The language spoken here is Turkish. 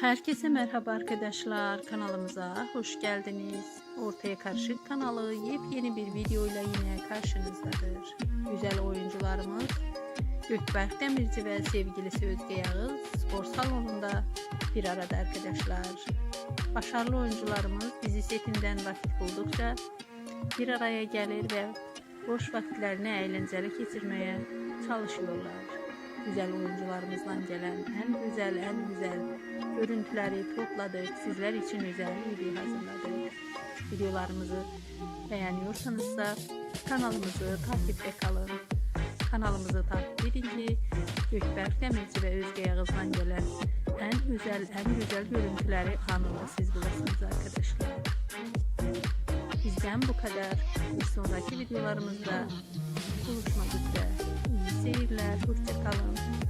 Herkese merhaba arkadaşlar, kanalımıza hoş geldiniz. Ortaya Karışık kanalı yepyeni bir videoyla yine karşınızdadır. Güzel oyuncularımız Gökberk Demirci ve sevgilisi Özge Yağız spor salonunda bir arada arkadaşlar. Başarılı oyuncularımız dizi setinden vakit buldukça bir araya gelir ve boş vakitlerini eğlenceli geçirmeye çalışıyorlar. Güzel oyuncularımızdan gelen en güzel görüntüleri topladık. Sizler için özel video hazırladık. Videolarımızı beğeniyorsanız da kanalımızı takipte kalın. Kanalımızı takip edin ki Gökberk Demirci ve Özge Yağız'dan gelen en güzel görüntüleri anında siz bulasınız arkadaşlar. Bizden bu kadar. Bir sonraki videolarımızda buluşmak üzere. İyi seyirler. Hoşça kalın.